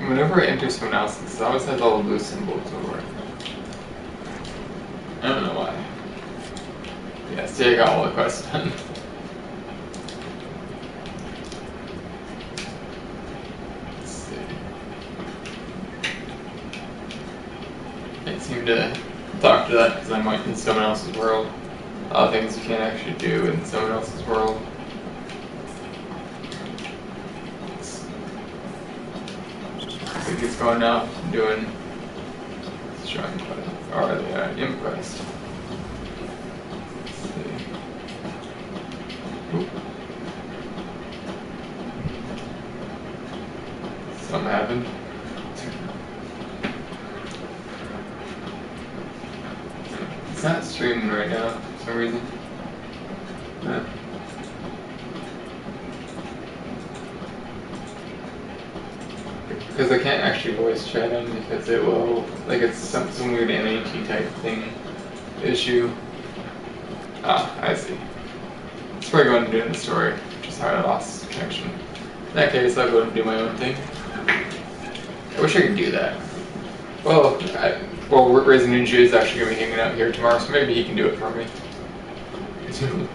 Whenever I enter someone else's, I always have all the blue symbols over it. I don't know why. Yeah, see, I got all the quests done. Let's see. Can't seem to talk to that because I'm like in someone else's world. A lot of things you can't actually do in someone else's world. So he's going out and doing shrine quest, or the imp quest. Let's see. Oop. Something happened. It's not streaming right now for some reason. Because I can't actually voice chat him because it will, like, it's some weird NAT type thing issue. Ah, I see. It's probably going to do in the story, which is how I lost connection. In that case, I'll go and do my own thing. I wish I could do that. Well, Raisin Ninja is actually going to be hanging out here tomorrow, so maybe he can do it for me.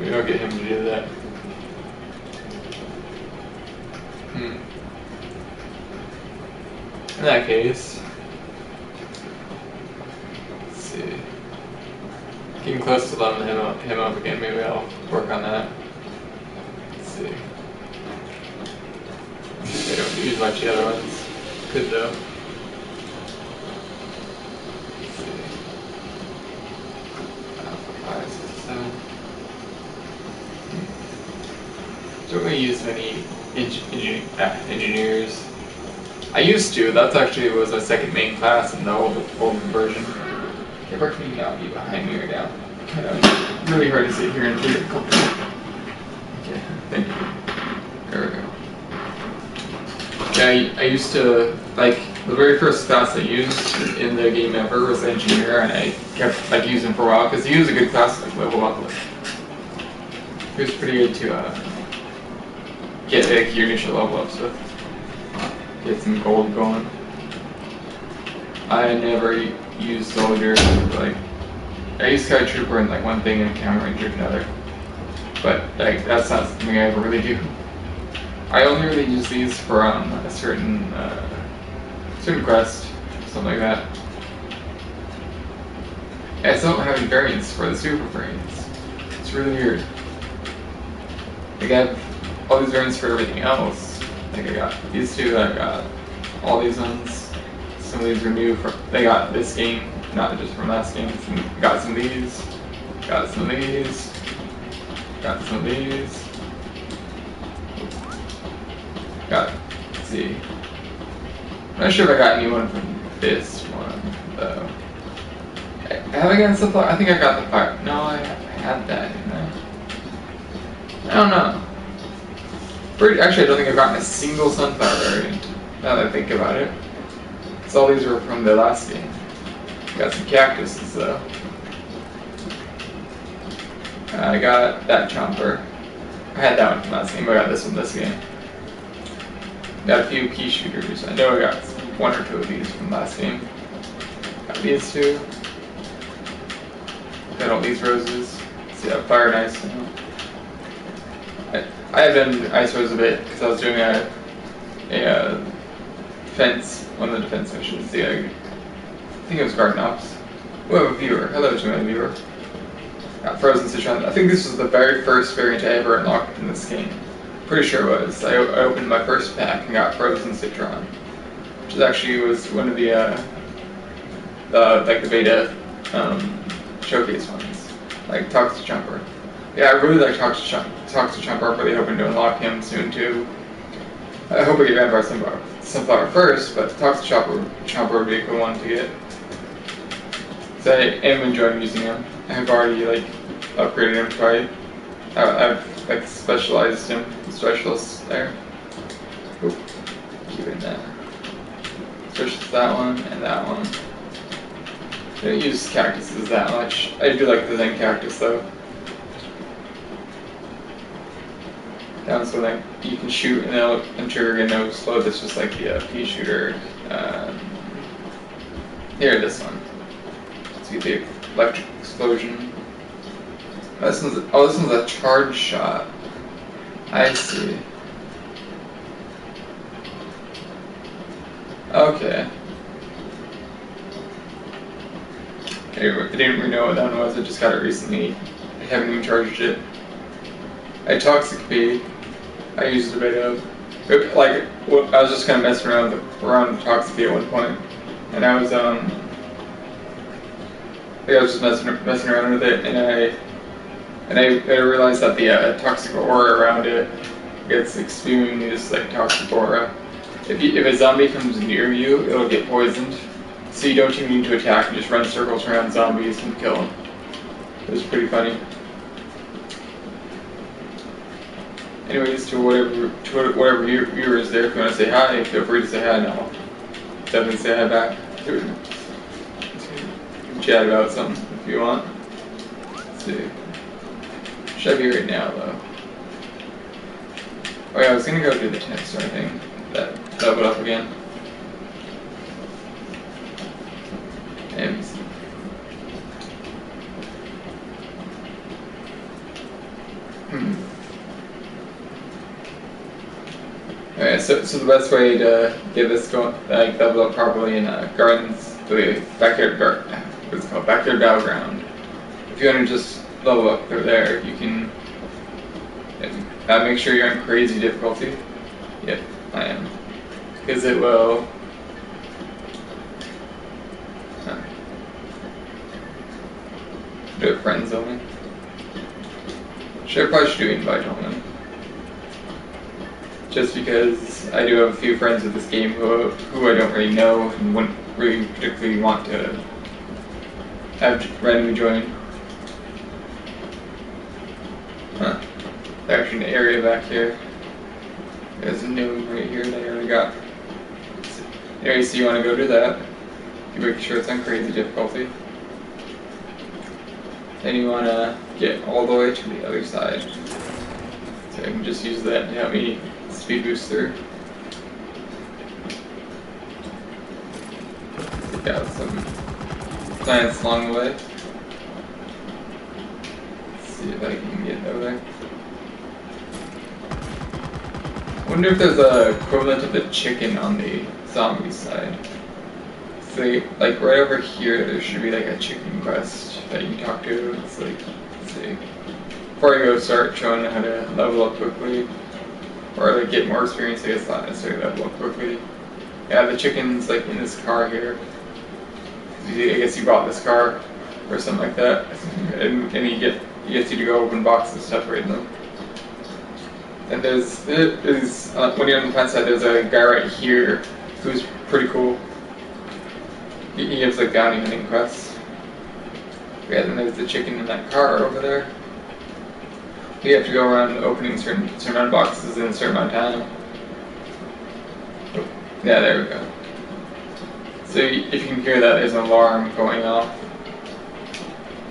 Maybe I'll get him to do that. In that case, let's see. Getting close to leveling him up again, maybe I'll work on that. Let's see. I don't use much the other ones. Could though. Let's see. 5, 6, 7. Don't really use many engineers. I used to. That actually was my second main class in the old version. Okay, where can you now be behind me right now? Kind of really hard to sit here and read a couple. Okay, thank you. There we go. Yeah, I used to, like, the very first class I used in the game ever was engineer, and I kept like using him for a while because he was a good class to like, level up with. He was pretty good to get like, your initial level ups with. Get some gold going. I never used soldier, like, I used Sky Trooper in like one thing and Counter Ranger in another. But like that's not something I ever really do. I only really use these for a certain quest, something like that. I still don't have any variants for the super variants. It's really weird. Like I have all these variants for everything else. Like I got these two, I got all these ones. Some of these are new from, they got this game, not just from last game. Got some of these, got some of these, got some of these. Got, let's see. I'm not sure if I got any one from this one, though. Have I gotten sunflower? I think I got the fire. No, I had that, didn't I don't know. Actually, I don't think I've gotten a single sunflower variant, now that I think about it. So all these were from the last game. Got some cactuses, though. I got that chomper. I had that one from last game, but I got this one this game. Got a few pea shooters. I know I got one or two of these from last game. Got these two. Got all these roses. See, I have fire and ice now. I have done ice rose a bit because I was doing a defense, one of the defense missions. I think it was Garden Ops. We have a viewer. Hello to my viewer. Got Frozen Citron. I think this was the very first variant I ever unlocked in this game. Pretty sure it was. I opened my first pack and got Frozen Citron, which actually was one of the beta showcase ones, like Toxic Jumper. Yeah, I really like Toxic Jumper. I'm really hoping to unlock him soon too. I hope I get Vampire Sunflower first, but Toxic Jumper would be a cool one to get. So I am enjoying using him. I've already like upgraded him quite. I've like specialized him, specialist there. Oop, keeping that. Specialist that one and that one. I don't use cactuses that much. I do like the Zen cactus though. That one's so like you can shoot and it'll trigger again no slow. That's just like the pea shooter Um, Here, this one. See the electric explosion. This one's a charge shot. I see. Okay. I didn't really know what that one was. I just got it recently. I haven't even charged it. A toxic bee. I used a bit of. Like, I was just kind of messing around with toxic bee at one point, and I was just messing around with it, and I realized that the toxic aura around it gets spewing this like toxic aura. If a zombie comes near you, it'll get poisoned. So you don't even need to attack and just run circles around zombies and kill them. It was pretty funny. Anyways, to whatever viewers there, if you want to say hi, feel free to say hi now. Definitely say hi back. Chat about something if you want. Let's see. Should I be right now though? Oh yeah, I was gonna go do the 10-star thing. That leveled up again. And Alright, so the best way to get this going, like level up properly in gardens, the backyard what's it called, backyard battleground. If you want to just level up through there, you can make sure you're on crazy difficulty. Yep, I am, because it will. Do it friends only. Probably should do invite only. Just because I do have a few friends with this game who I don't really know and wouldn't really particularly want to have randomly join. Huh. There's actually an area back here. There's a new one right here that I already got. Anyway, so you want to go do that. You make sure it's on crazy difficulty. Then you want to get all the way to the other side. So I can just use that to help me speed boost through. Take out some plants along the way. Let's see if I can get over there. I wonder if there's a equivalent of the chicken on the zombie side. So, like right over here, there should be like a chicken quest that you can talk to. It's like, let's see. Before I go start showing how to level up quickly, or like get more experience, I guess not necessarily level up quickly. Yeah, the chicken's like in this car here. I guess you bought this car or something like that, and he gets you to go open boxes and separate them. And there's when you're on the plant side, there's a guy right here who's pretty cool. He gives like bounty hunting quests. Yeah, then there's the chicken in that car over there. You have to go around opening certain amount of boxes in a certain amount of time. Oh, yeah, there we go. So if you can hear that, there's an alarm going off.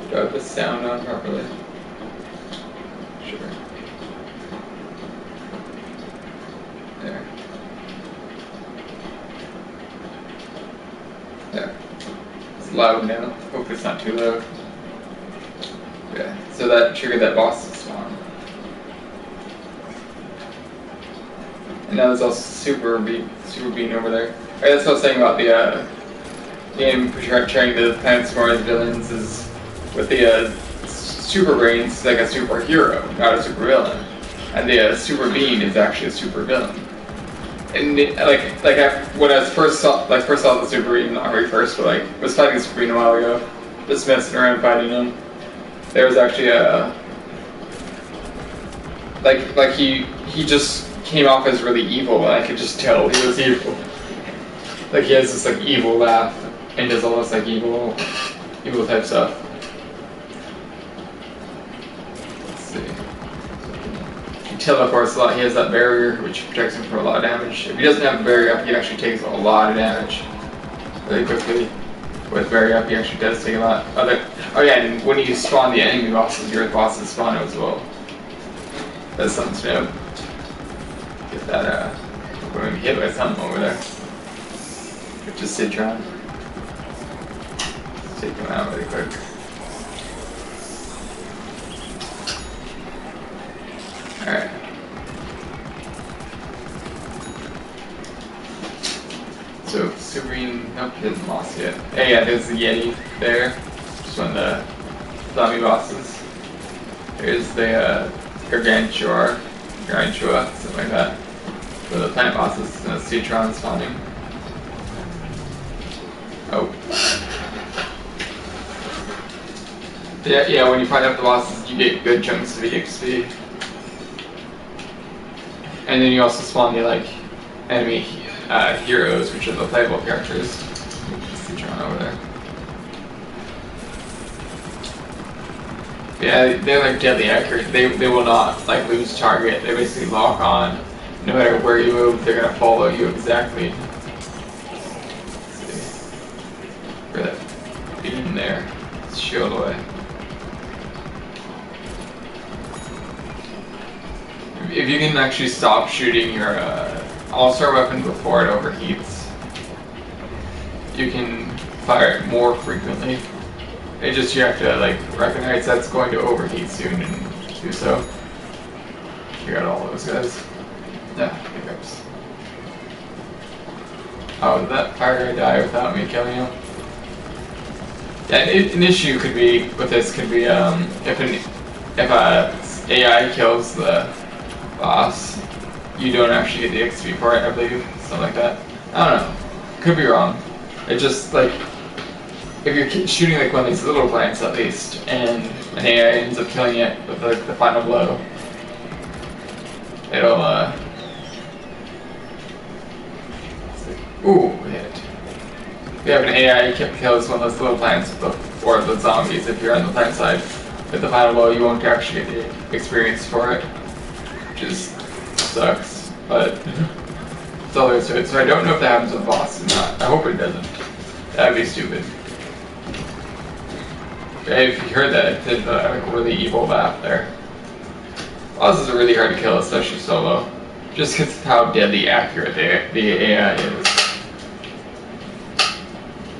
Do I have the sound on properly? Sure. There. There. It's loud now. Hope it's not too loud. Yeah, so that triggered that boss spawn. And now there's also super bean over there. Right, that's what I was saying about the game portraying the planets more as villains is with the super brains, it's like a superhero, not a super villain. And the super bean is actually a super villain. And when I first saw the super bean, not very first, but like was fighting the super bean a while ago, just messing around fighting him. There was actually a like he just came off as really evil, and I could just tell he was evil. Like he has this like evil laugh and does all this like evil type stuff. Let's see. He teleports a lot. He has that barrier which protects him from a lot of damage. If he doesn't have the barrier up, he actually takes a lot of damage really quickly. With barrier up, he actually does take a lot. Oh yeah, and when you spawn the enemy bosses, your bosses spawn as well. That's something to know. Get that we're gonna be hit by something over there. Just Citron. Let's take him out really quick. Alright. So, Serene, nope, he hasn't lost yet. Hey, yeah, there's the Yeti there. Just one of the zombie bosses. Here's the Gargantua, something like that. So the planet bosses and the Citron spawning. Oh. Yeah, when you find out the bosses, you get good chunks of EXP. And then you also spawn the, like, enemy heroes, which are the playable characters. Citron over there. Yeah, they're like deadly accurate. They will not like lose target. They basically lock on. No matter where you move, they're gonna follow you exactly. Let's see. Where that beam there. Let's shield away. If you can actually stop shooting your all-star weapon before it overheats, you can fire it more frequently. It just, you have to like recognize that's going to overheat soon and do so. You got all those guys. Yeah, hiccups. Oh, did that fire guy die without me killing him? Yeah, an issue could be with this could be if a AI kills the boss, you don't actually get the XP for it, I believe, something like that. I don't know. Could be wrong. It just like if you're shooting like one of these little plants at least, and an AI ends up killing it with like the final blow, it'll ooh, hit. If you have an AI kills one of those little plants or the zombies if you're on the plant side, with the final blow you won't actually get the experience for it, which is sucks, but that's all there is to it. So I don't know if that happens with boss or not. I hope it doesn't. That'd be stupid. If you heard that, it did the really evil laugh there. Bosses are really hard to kill, especially solo, just because of how deadly accurate the AI is.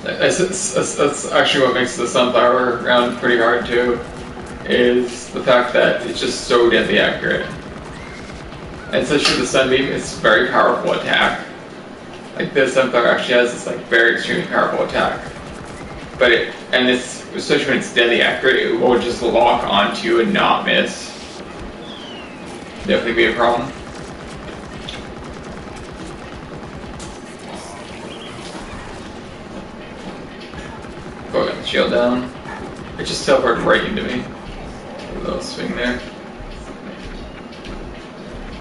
That's actually what makes the sunflower round pretty hard too, is the fact that it's just so deadly accurate. And especially the sunbeam, it's a very powerful attack. Like the sunflower actually has this like very extremely powerful attack. But it's especially when it's deadly accurate, it will just lock onto you and not miss. Definitely be a problem. Go get the shield down. It just teleported right into me. A little swing there.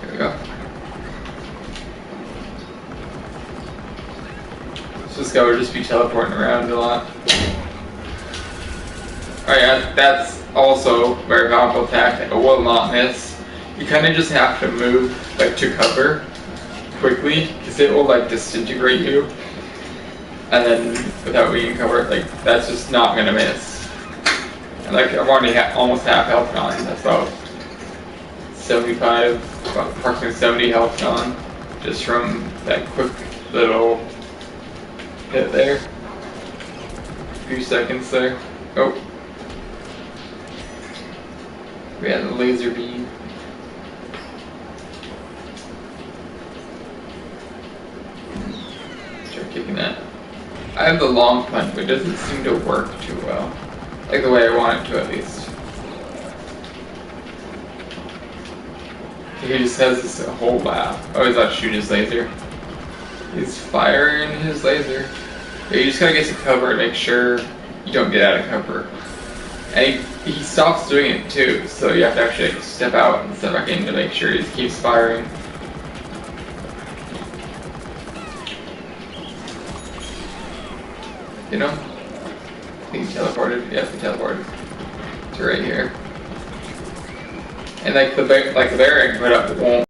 There we go. So this guy would just be teleporting around a lot. Oh yeah, that's also a very powerful attack that will not miss. You kind of just have to move like to cover quickly, because it will like disintegrate you, and then without being covered, like that's just not gonna miss. And like I've already almost half health gone. That's about 75, about approximately 70 health gone, just from that quick little hit there. A few seconds there. Oh. We had the laser beam. Try kicking that. I have the long punch, but it doesn't seem to work too well. Like the way I want it to, at least. He just has this whole laugh. Oh, he's about to shoot his laser. He's firing his laser. Yeah, you just gotta get to cover and make sure you don't get out of cover. And he stops doing it too, so you have to actually step out and step back in to make sure he keeps firing. You know? I think he teleported. Yep, he teleported to right here. And like the barrier I put up won't